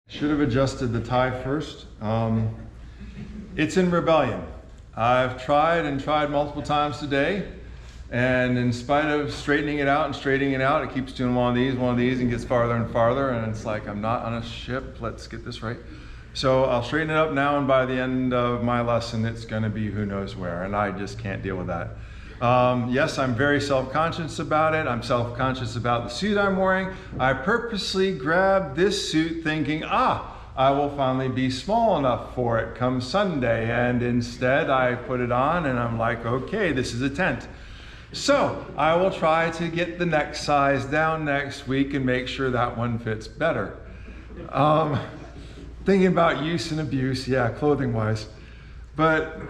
Should have adjusted the tie first. It's in rebellion. I've tried and tried multiple times today, and in spite of straightening it out, it keeps doing one of these, and gets farther and farther, and it's like, I'm not on a ship, let's get this right. So I'll straighten it up now, and by the end of my lesson, it's gonna be who knows where, and I just can't deal with that. Yes, I'm very self-conscious about it. I'm self-conscious about the suit I'm wearing. I purposely grabbed this suit thinking, I will finally be small enough for it come Sunday. And instead I put it on and I'm like, okay, this is a tent. So I will try to get the next size down next week and make sure that one fits better. Thinking about use and abuse, yeah, clothing wise. But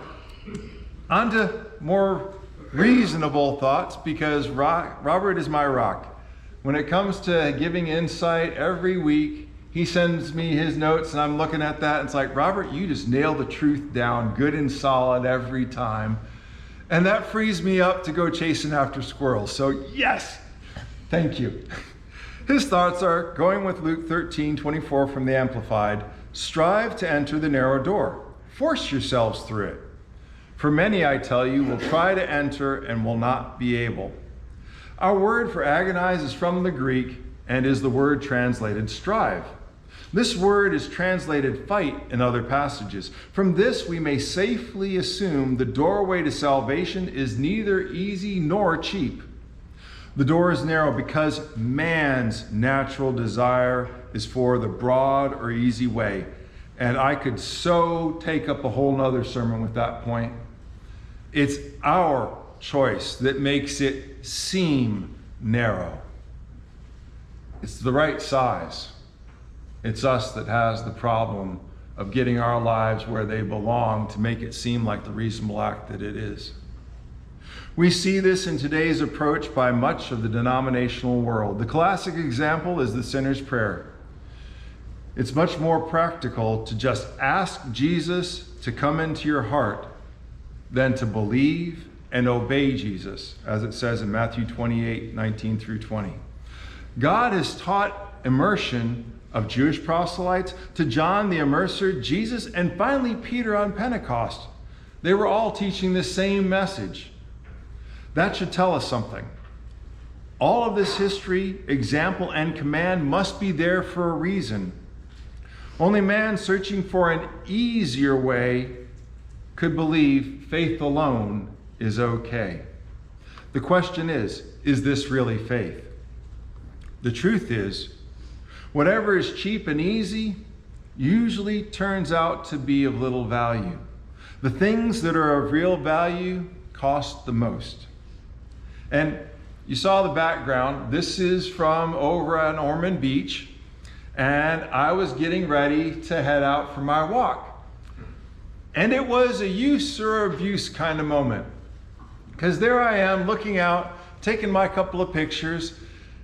on to more reasonable thoughts, because Robert is my rock. When it comes to giving insight every week, he sends me his notes and I'm looking at that and it's like, Robert, you just nail the truth down good and solid every time. And that frees me up to go chasing after squirrels. So yes, thank you. His thoughts are going with Luke 13:24 from the Amplified. Strive to enter the narrow door. Force yourselves through it. For many, I tell you, will try to enter and will not be able. Our word for agonize is from the Greek and is the word translated strive. This word is translated fight in other passages. From this, we may safely assume the doorway to salvation is neither easy nor cheap. The door is narrow because man's natural desire is for the broad or easy way. And I could so take up a whole nother sermon with that point. It's our choice that makes it seem narrow. It's the right size. It's us that has the problem of getting our lives where they belong to make it seem like the reasonable act that it is. We see this in today's approach by much of the denominational world. The classic example is the sinner's prayer. It's much more practical to just ask Jesus to come into your heart than to believe and obey Jesus, as it says in Matthew 28:19-20. God has taught immersion of Jewish proselytes to John the Immerser, Jesus, and finally Peter on Pentecost. They were all teaching the same message. That should tell us something. All of this history, example, and command must be there for a reason. Only man searching for an easier way could believe faith alone is okay. The question is this really faith? The truth is, whatever is cheap and easy usually turns out to be of little value. The things that are of real value cost the most. And you saw the background. This is from over on Ormond Beach, and I was getting ready to head out for my walk. And it was a use or abuse kind of moment. Because there I am looking out, taking my couple of pictures,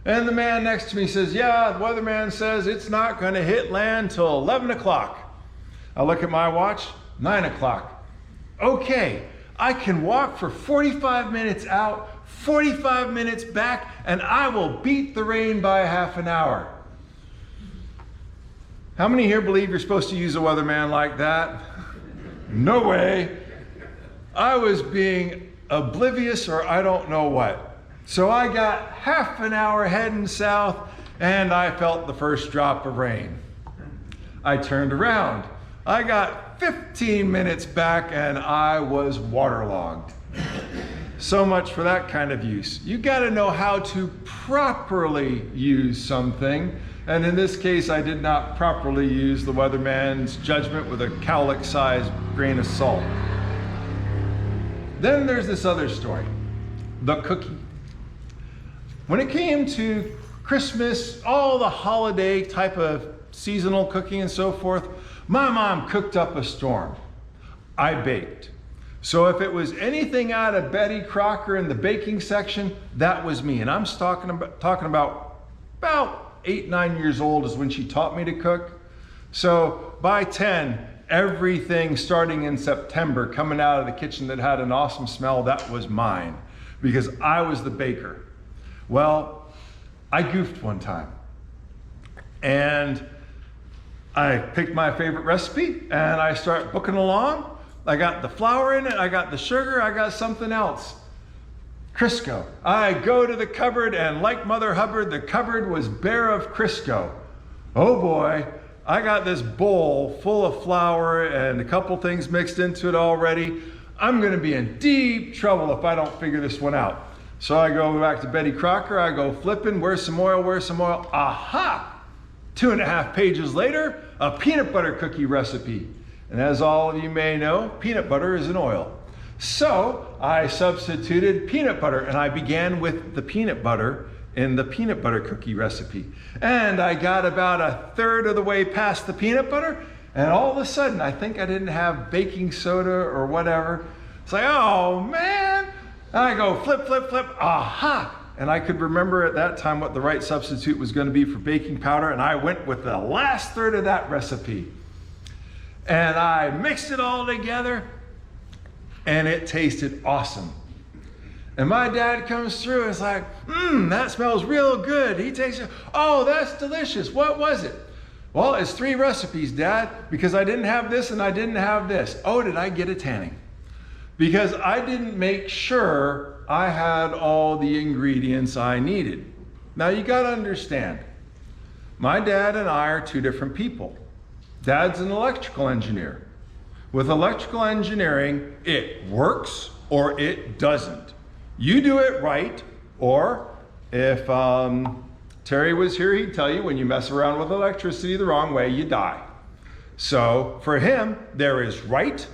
and the man next to me says, yeah, the weatherman says it's not going to hit land till 11 o'clock. I look at my watch, 9 o'clock. Okay, I can walk for 45 minutes out, 45 minutes back, and I will beat the rain by half an hour. How many here believe you're supposed to use a weatherman like that? No way. I was being oblivious or I don't know what. So I got half an hour heading south and I felt the first drop of rain. I turned around. I got 15 minutes back and I was waterlogged. So much for that kind of use. You got to know how to properly use something. And in this case, I did not properly use the weatherman's judgment with a cowlick-sized grain of salt. Then there's this other story, the cookie. When it came to Christmas, all the holiday type of seasonal cooking and so forth, my mom cooked up a storm. I baked. So if it was anything out of Betty Crocker in the baking section, that was me. And I'm talking about 8, 9 years old is when she taught me to cook. So by 10, everything starting in September coming out of the kitchen that had an awesome smell, that was mine because I was the baker. Well, I goofed one time and I picked my favorite recipe and I start booking along. I got the flour in it, I got the sugar, I got something else. Crisco. I go to the cupboard and like Mother Hubbard, the cupboard was bare of Crisco. Oh boy, I got this bowl full of flour and a couple things mixed into it already. I'm gonna be in deep trouble if I don't figure this one out. So I go back to Betty Crocker, I go flipping, where's some oil, where's some oil? Aha! 2.5 pages later, a peanut butter cookie recipe. And as all of you may know, peanut butter is an oil. So I substituted peanut butter and I began with the peanut butter in the peanut butter cookie recipe. And I got about 1/3 of the way past the peanut butter and all of a sudden, I think I didn't have baking soda or whatever. It's like, oh man. And I go flip, flip, flip, aha. And I could remember at that time what the right substitute was going to be for baking powder, and I went with the last third of that recipe. And I mixed it all together, and it tasted awesome. And my dad comes through and is like, that smells real good. He takes it, oh, that's delicious. What was it? Well, it's 3 recipes, Dad, because I didn't have this and I didn't have this. Oh, did I get a tanning? Because I didn't make sure I had all the ingredients I needed. Now you gotta understand, my dad and I are 2 different people. Dad's an electrical engineer. With electrical engineering, it works or it doesn't. You do it right, or if Terry was here, he'd tell you when you mess around with electricity the wrong way, you die. So for him, there is right,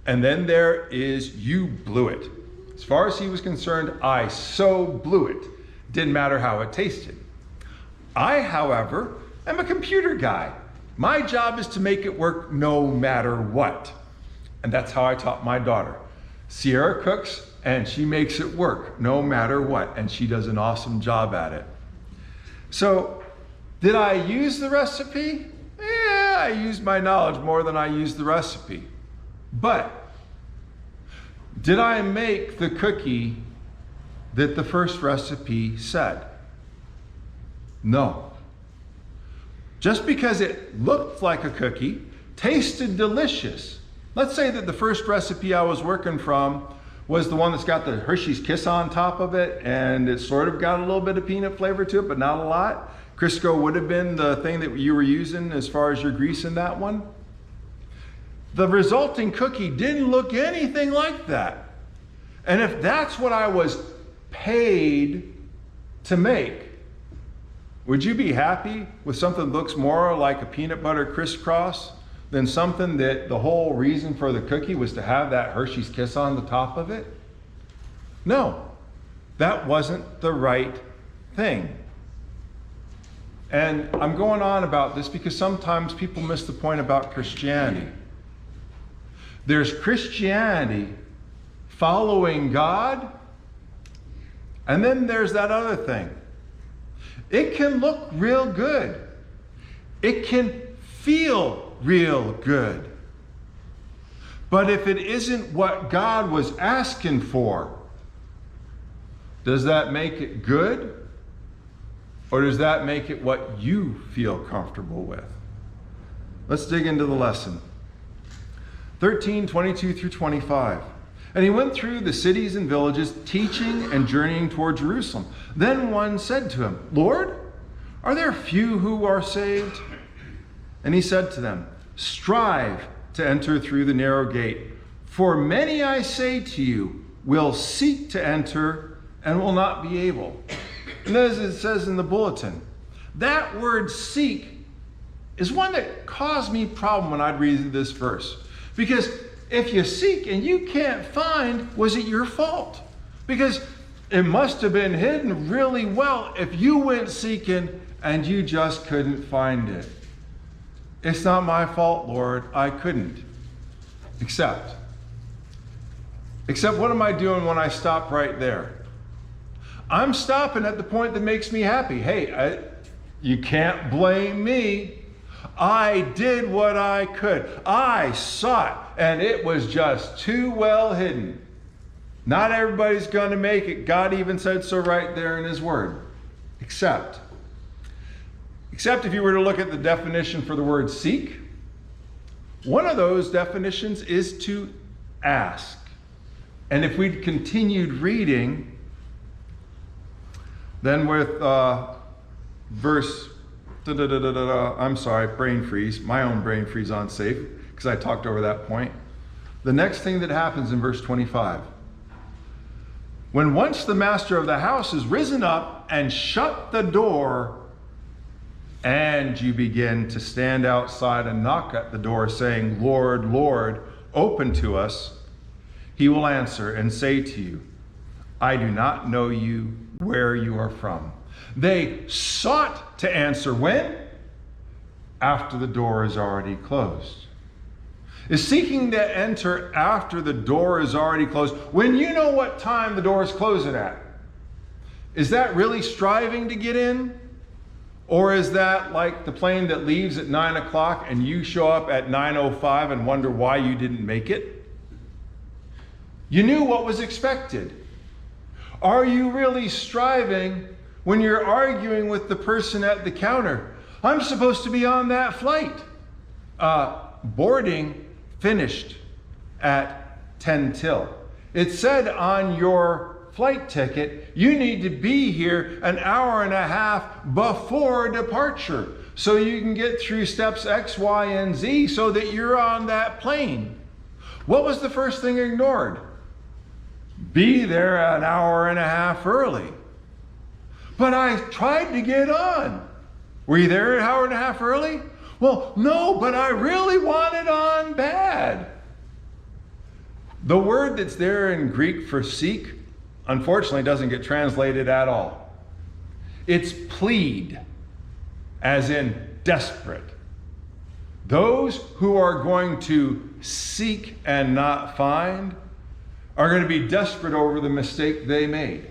and then there is you blew it. As far as he was concerned, I so blew it. Didn't matter how it tasted. I, however, am a computer guy. My job is to make it work no matter what. And that's how I taught my daughter. Sierra cooks and she makes it work no matter what. And she does an awesome job at it. So, did I use the recipe? Yeah, I used my knowledge more than I used the recipe. But, did I make the cookie that the first recipe said? No. Just because it looked like a cookie, tasted delicious. Let's say that the first recipe I was working from was the one that's got the Hershey's Kiss on top of it, and it sort of got a little bit of peanut flavor to it, but not a lot. Crisco would have been the thing that you were using as far as your grease in that one. The resulting cookie didn't look anything like that. And if that's what I was paid to make, would you be happy with something that looks more like a peanut butter crisscross than something that the whole reason for the cookie was to have that Hershey's Kiss on the top of it? No, that wasn't the right thing. And I'm going on about this because sometimes people miss the point about Christianity. There's Christianity following God, and then there's that other thing. It can look real good. It can feel real good. But if it isn't what God was asking for, does that make it good? Or does that make it what you feel comfortable with? Let's dig into the lesson. 13:22 through 25. And he went through the cities and villages, teaching and journeying toward Jerusalem. Then one said to him, Lord, are there few who are saved? And he said to them, strive to enter through the narrow gate. For many, I say to you, will seek to enter and will not be able. And as it says in the bulletin, that word seek is one that caused me problem when I'd read this verse. Because if you seek and you can't find, was it your fault? Because it must have been hidden really well if you went seeking and you just couldn't find it. It's not my fault, Lord. I couldn't. Except what am I doing when I stop right there? I'm stopping at the point that makes me happy. Hey, you can't blame me. I did what I could. I sought, and it was just too well hidden. Not everybody's going to make it. God even said so right there in his word. Except Except if you were to look at the definition for the word seek, one of those definitions is to ask. And if we'd continued reading, then with verse, I'm sorry, brain freeze, my own brain freeze on safe, because I talked over that point. The next thing that happens in verse 25. When once the master of the house is risen up and shut the door, and you begin to stand outside and knock at the door saying, Lord, Lord, open to us, he will answer and say to you, I do not know you, where you are from. They sought to answer when? After the door is already closed. Is seeking to enter after the door is already closed, when you know what time the door is closing at? Is that really striving to get in? Or is that like the plane that leaves at 9 o'clock and you show up at 9:05 and wonder why you didn't make it? You knew what was expected. Are you really striving when you're arguing with the person at the counter? I'm supposed to be on that flight. Boarding finished at 10 till. It said on your flight ticket, you need to be here an hour and a half before departure so you can get through steps X, Y, and Z so that you're on that plane. What was the first thing ignored? Be there an hour and a half early. But I tried to get on. Were you there an hour and a half early? Well, no, but I really want it on bad. The word that's there in Greek for seek, unfortunately, doesn't get translated at all. It's plead, as in desperate. Those who are going to seek and not find are going to be desperate over the mistake they made.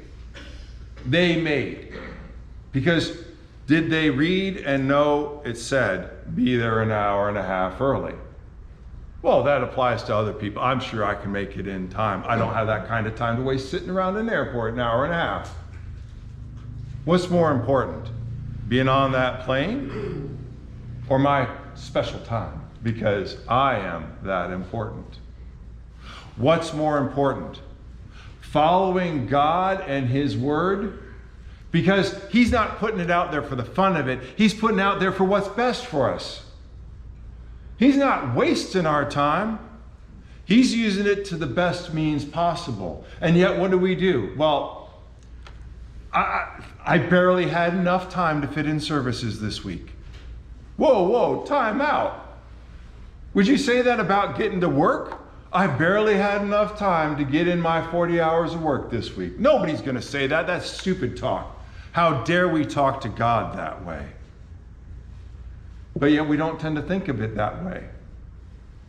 Because did they read and know it said, be there an hour and a half early? Well, that applies to other people. I'm sure I can make it in time. I don't have that kind of time to waste sitting around an airport an hour and a half. What's more important, being on that plane or my special time? Because I am that important. What's more important, following God and his word? Because he's not putting it out there for the fun of it. He's putting it out there for what's best for us. He's not wasting our time. He's using it to the best means possible. And yet, what do? Well, I barely had enough time to fit in services this week. Whoa, time out. Would you say that about getting to work? I barely had enough time to get in my 40 hours of work this week. Nobody's going to say that. That's stupid talk. How dare we talk to God that way? But yet we don't tend to think of it that way.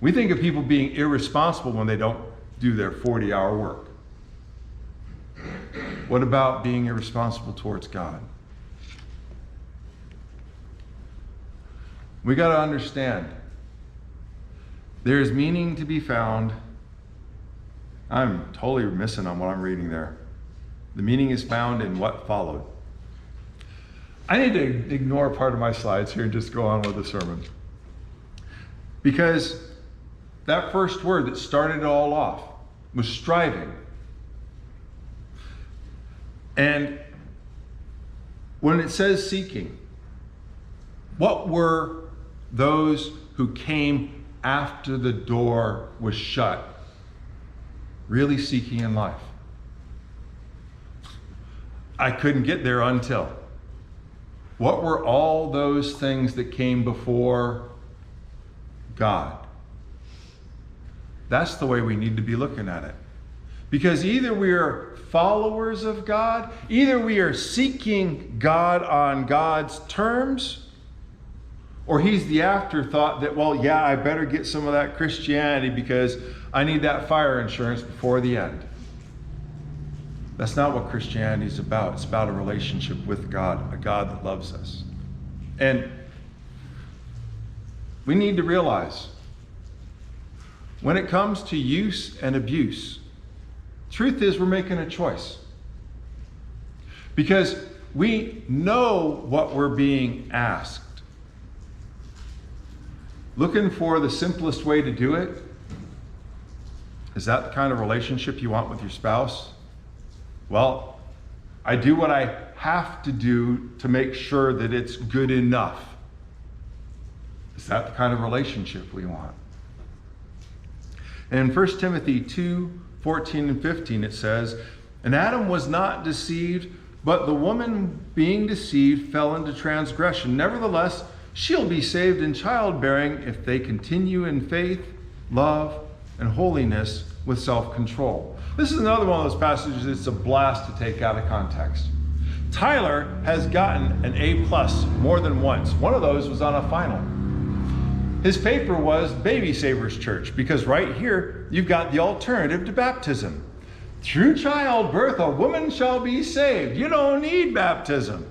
We think of people being irresponsible when they don't do their 40-hour work. What about being irresponsible towards God? We got to understand there's meaning to be found. I'm totally missing on what I'm reading there. The meaning is found in what followed. I need to ignore part of my slides here and just go on with the sermon. Because that first word that started it all off was striving. And when it says seeking, what were those who came after the door was shut really seeking in life? I couldn't get there until. What were all those things that came before God? That's the way we need to be looking at it. Because either we are followers of God, either we are seeking God on God's terms, or he's the afterthought that, well, yeah, I better get some of that Christianity because I need that fire insurance before the end. That's not what Christianity is about. It's about a relationship with God, a God that loves us. And we need to realize when it comes to use and abuse, truth is we're making a choice. Because we know what we're being asked. looking for the simplest way to do it? Is that the kind of relationship you want with your spouse? Well, I do what I have to do to make sure that it's good enough. Is that the kind of relationship we want? And in 1 Timothy 2:14 and 15 it says, "And Adam was not deceived, but the woman being deceived fell into transgression. Nevertheless, she'll be saved in childbearing if they continue in faith, love, and holiness with self-control." This is another one of those passages that's a blast to take out of context. Tyler has gotten an A+ more than once. One of those was on a final. His paper was Baby Savers Church, because right here you've got the alternative to baptism. Through childbirth, a woman shall be saved. You don't need baptism.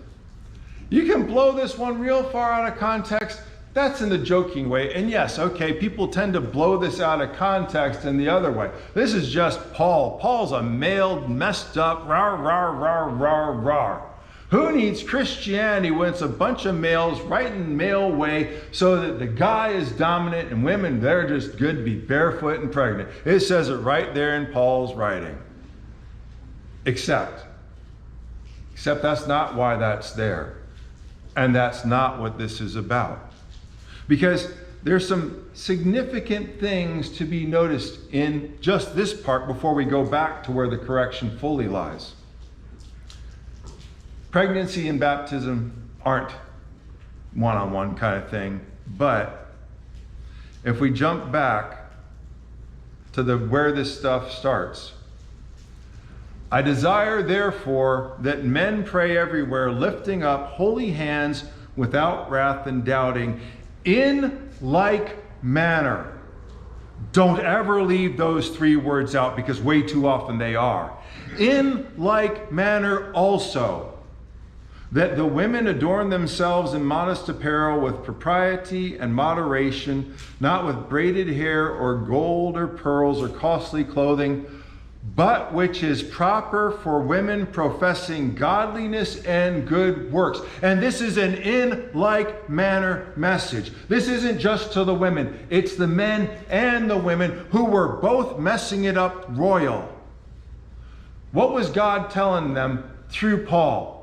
You can blow this one real far out of context. That's in the joking way. And yes, okay, people tend to blow this out of context in the other way. This is just Paul. Paul's a male, messed up, rah, rah, rah, rah, rah. Who needs Christianity when it's a bunch of males writing male way so that the guy is dominant and women, they're just good to be barefoot and pregnant? It says it right there in Paul's writing. Except that's not why that's there. And that's not what this is about. Because there's some significant things to be noticed in just this part before we go back to where the correction fully lies. Pregnancy and baptism aren't one-on-one kind of thing, but if we jump back to where this stuff starts, "I desire, therefore, that men pray everywhere, lifting up holy hands without wrath and doubting, in like manner." Don't ever leave those 3 words out, because way too often they are. "In like manner also, that the women adorn themselves in modest apparel with propriety and moderation, not with braided hair or gold or pearls or costly clothing, but which is proper for women professing godliness and good works." And this is an in like manner message. This isn't just to the women. It's the men and the women who were both messing it up royal. What was God telling them through Paul?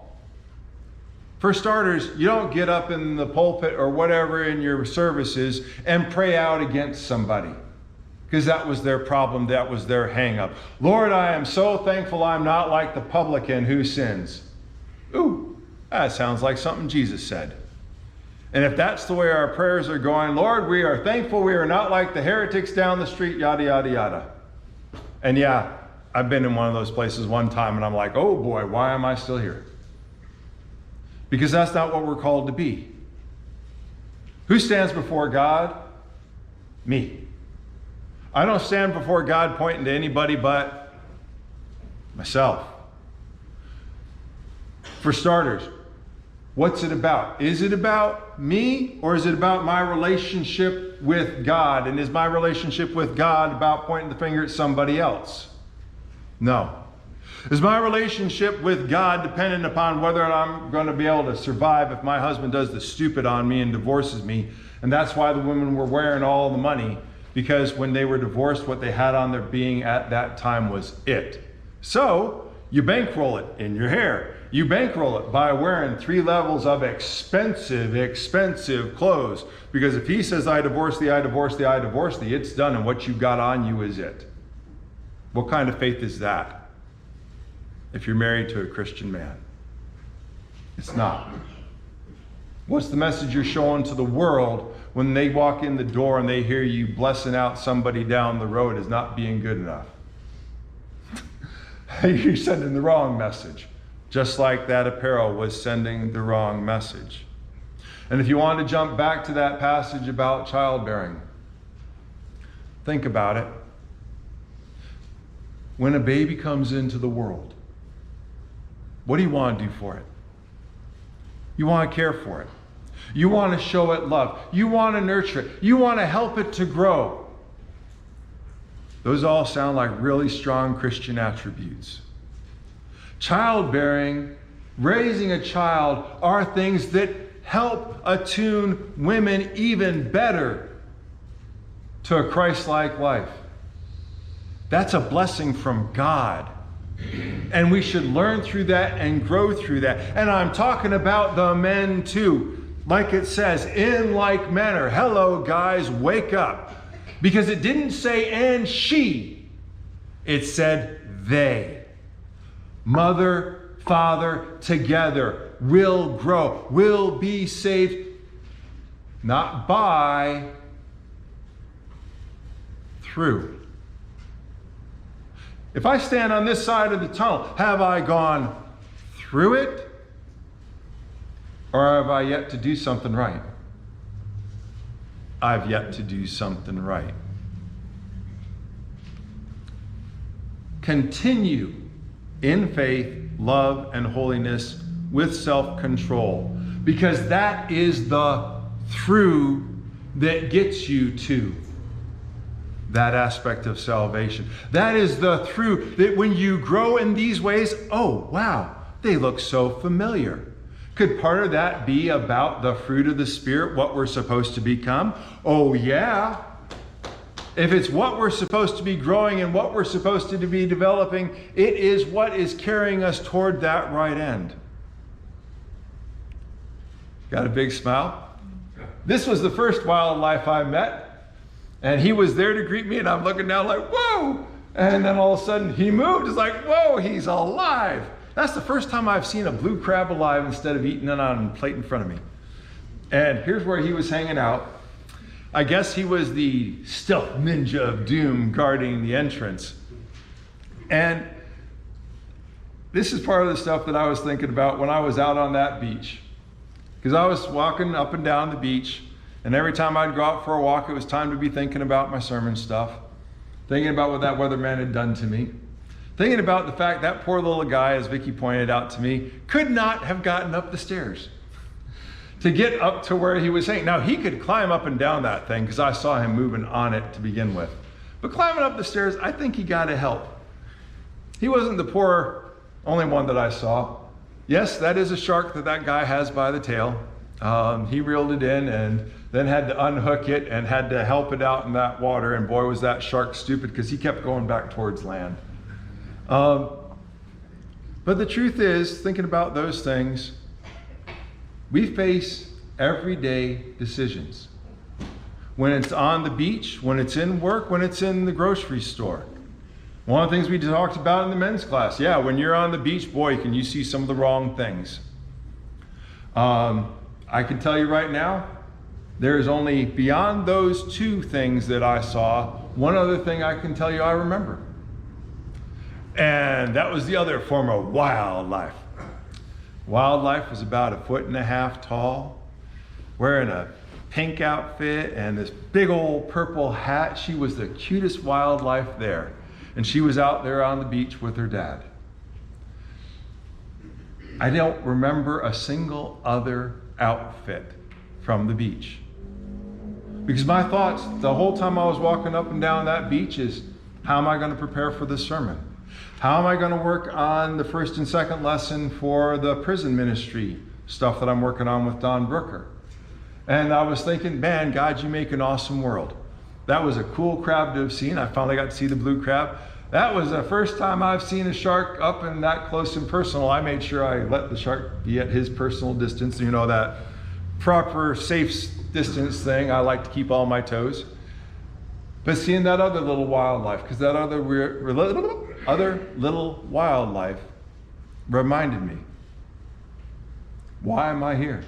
For starters, you don't get up in the pulpit or whatever in your services and pray out against somebody, because that was their problem, that was their hang-up. "Lord, I am so thankful I'm not like the publican who sins." Ooh, that sounds like something Jesus said. And if that's the way our prayers are going, "Lord, we are thankful we are not like the heretics down the street," yada, yada, yada. And yeah, I've been in one of those places one time and I'm like, oh boy, why am I still here? Because that's not what we're called to be. Who stands before God? Me. I don't stand before God pointing to anybody but myself. For starters, what's it about? Is it about me, or is it about my relationship with God? And is my relationship with God about pointing the finger at somebody else? No. Is my relationship with God dependent upon whether I'm going to be able to survive if my husband does the stupid on me and divorces me? And that's why the women were wearing all the money, because when they were divorced, what they had on their being at that time was it. So you bankroll it in your hair. You bankroll it by wearing 3 levels of expensive clothes. Because if he says, I divorce thee, I divorce thee, I divorce thee, it's done, and what you got on you is it. What kind of faith is that? If you're married to a Christian man, it's not. What's the message you're showing to the world when they walk in the door and they hear you blessing out somebody down the road as not being good enough? You're sending the wrong message, just like that apparel was sending the wrong message. And if you want to jump back to that passage about childbearing, think about it. When a baby comes into the world, what do you want to do for it? You want to care for it. You want to show it love. You want to nurture it. You want to help it to grow. Those all sound like really strong Christian attributes. Childbearing, raising a child, are things that help attune women even better to a Christ-like life. That's a blessing from God. And we should learn through that and grow through that. And I'm talking about the men too. Like it says, in like manner. Hello, guys, wake up. Because it didn't say, and she. It said, they. Mother, father, together will grow, will be saved. Not by, through. If I stand on this side of the tunnel, have I gone through it? Or have I yet to do something right? I've yet to do something right. Continue in faith, love, and holiness with self-control, because that is the through that gets you to that aspect of salvation. That is the through that when you grow in these ways, oh, wow, they look so familiar. Could part of that be about the fruit of the Spirit, what we're supposed to become? Oh, yeah. If it's what we're supposed to be growing and what we're supposed to be developing, it is what is carrying us toward that right end. Got a big smile? This was the first wildlife I met. And he was there to greet me, and I'm looking down like, whoa! And then all of a sudden he moved. It's like, whoa, he's alive. That's the first time I've seen a blue crab alive instead of eating it on a plate in front of me. And here's where he was hanging out. I guess he was the stealth ninja of doom guarding the entrance. And this is part of the stuff that I was thinking about when I was out on that beach. Because I was walking up and down the beach, and every time I'd go out for a walk, it was time to be thinking about my sermon stuff, thinking about what that weatherman had done to me, thinking about the fact that poor little guy, as Vicki pointed out to me, could not have gotten up the stairs to get up to where he was saying. Now, he could climb up and down that thing because I saw him moving on it to begin with. But climbing up the stairs, I think he got to help. He wasn't the poor only one that I saw. Yes, that is a shark that guy has by the tail. He reeled it in and then had to unhook it and had to help it out in that water. And boy, was that shark stupid, because he kept going back towards land. But the truth is, thinking about those things, we face everyday decisions. When it's on the beach, when it's in work, when it's in the grocery store. One of the things we talked about in the men's class, yeah, when you're on the beach, boy, can you see some of the wrong things. I can tell you right now, there is only, beyond those two things that I saw, one other thing I can tell you I remember. And that was the other form of wildlife. Wildlife was about 1.5 feet tall, wearing a pink outfit and this big old purple hat. She was the cutest wildlife there. And she was out there on the beach with her dad. I don't remember a single other outfit from the beach. Because my thoughts the whole time I was walking up and down that beach is, how am I going to prepare for this sermon? How am I going to work on the first and second lesson for the prison ministry stuff that I'm working on with Don Brooker? And I was thinking, man, God, you make an awesome world. That was a cool crab to have seen. I finally got to see the blue crab. That was the first time I've seen a shark up and that close and personal. I made sure I let the shark be at his personal distance. You know, that proper safe distance thing. I like to keep all my toes. But seeing that other little wildlife, because that other little wildlife reminded me, why am I here?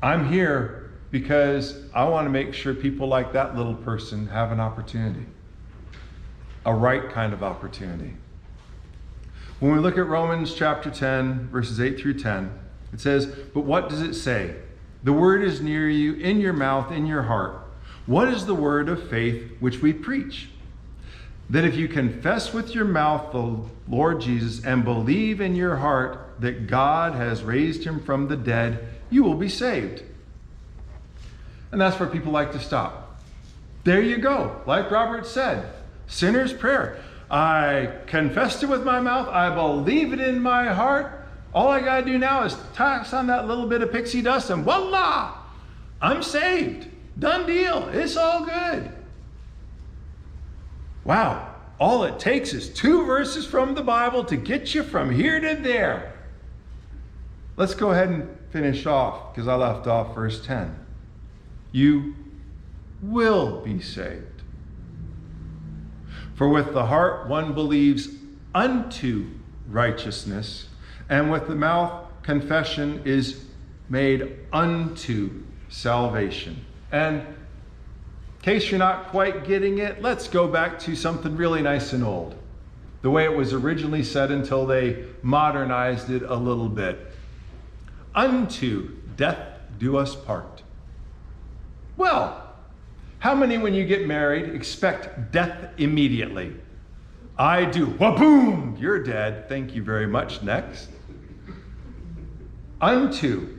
I'm here because I want to make sure people like that little person have an opportunity, a right kind of opportunity. When we look at Romans chapter 10, verses 8 through 10, it says, but what does it say? The word is near you, in your mouth, in your heart. What is the word of faith which we preach? That if you confess with your mouth the Lord Jesus and believe in your heart that God has raised him from the dead, you will be saved. And that's where people like to stop. There you go. Like Robert said, sinner's prayer. I confessed it with my mouth. I believe it in my heart. All I got to do now is toss on that little bit of pixie dust and voila, I'm saved. Done deal. It's all good. Wow. All it takes is 2 verses from the Bible to get you from here to there. Let's go ahead and finish off, because I left off verse 10. You will be saved. For with the heart one believes unto righteousness, and with the mouth confession is made unto salvation. And in case you're not quite getting it, let's go back to something really nice and old. The way it was originally said until they modernized it a little bit. Unto death do us part. Well, how many when you get married expect death immediately? I do. Wa-boom! You're dead. Thank you very much. Next. Unto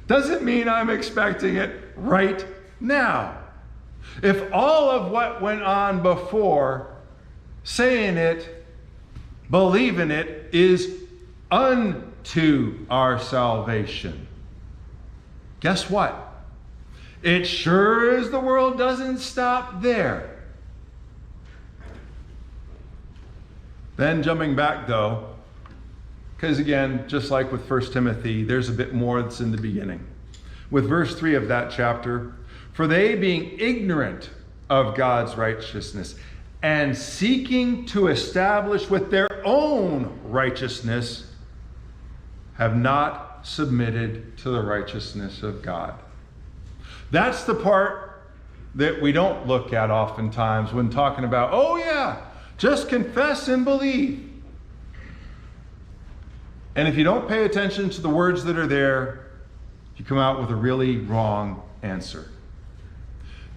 doesn't mean I'm expecting it right now. If all of what went on before, saying it, believing it, is unto our salvation, guess what? It sure as the world doesn't stop there. Then jumping back though, because again, just like with 1 Timothy, there's a bit more that's in the beginning. With verse 3 of that chapter, for they being ignorant of God's righteousness and seeking to establish with their own righteousness, have not submitted to the righteousness of God. That's the part that we don't look at oftentimes when talking about, oh yeah, just confess and believe. And if you don't pay attention to the words that are there, you come out with a really wrong answer.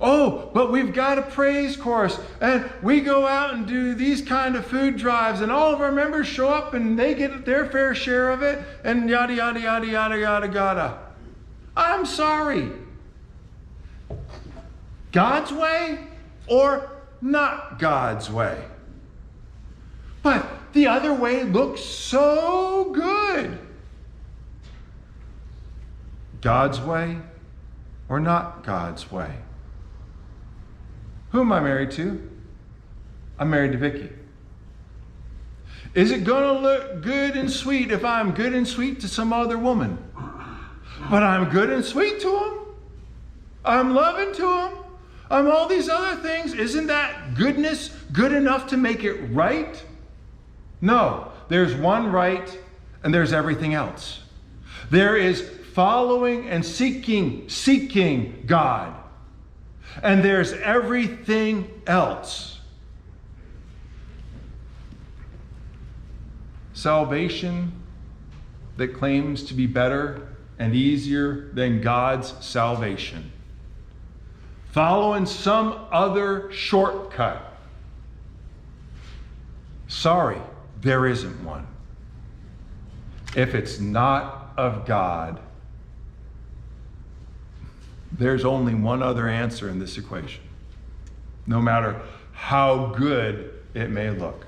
Oh, but we've got a praise course, and we go out and do these kind of food drives, and all of our members show up and they get their fair share of it, and yada, yada, yada, yada, yada, yada. I'm sorry. God's way or not God's way? But the other way looks so good. God's way or not God's way? Who am I married to? I'm married to Vicky. Is it going to look good and sweet if I'm good and sweet to some other woman? But I'm good and sweet to him. I'm loving to him. I'm all these other things. Isn't that goodness good enough to make it right? No, there's one right and there's everything else. There is following and seeking God. And there's everything else. Salvation that claims to be better and easier than God's salvation. Following some other shortcut. Sorry, there isn't one. If it's not of God, there's only one other answer in this equation, no matter how good it may look.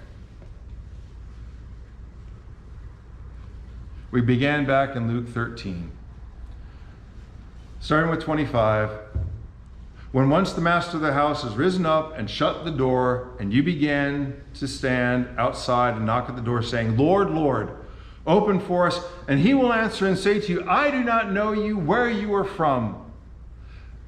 We began back in Luke 13, starting with 25. When once the master of the house has risen up and shut the door, and you began to stand outside and knock at the door, saying, Lord, Lord, open for us, and he will answer and say to you, I do not know you, where you are from.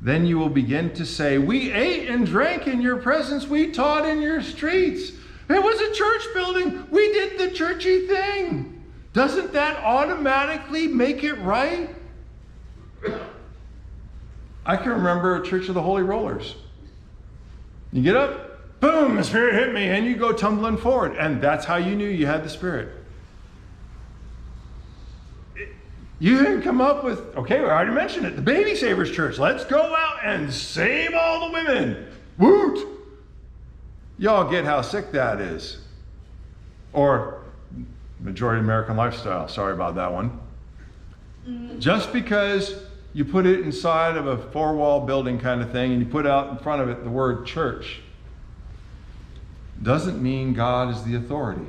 Then you will begin to say, we ate and drank in your presence, we taught in your streets. It was a church building, we did the churchy thing. Doesn't that automatically make it right? I can remember a Church of the Holy Rollers. You get up, boom, the Spirit hit me, and you go tumbling forward. And that's how you knew you had the Spirit. You didn't come up with, okay, we already mentioned it, the Baby Savers Church. Let's go out and save all the women. Woot! Y'all get how sick that is. Or majority American lifestyle. Sorry about that one. Just because you put it inside of a four-wall building kind of thing and you put out in front of it the word church doesn't mean God is the authority.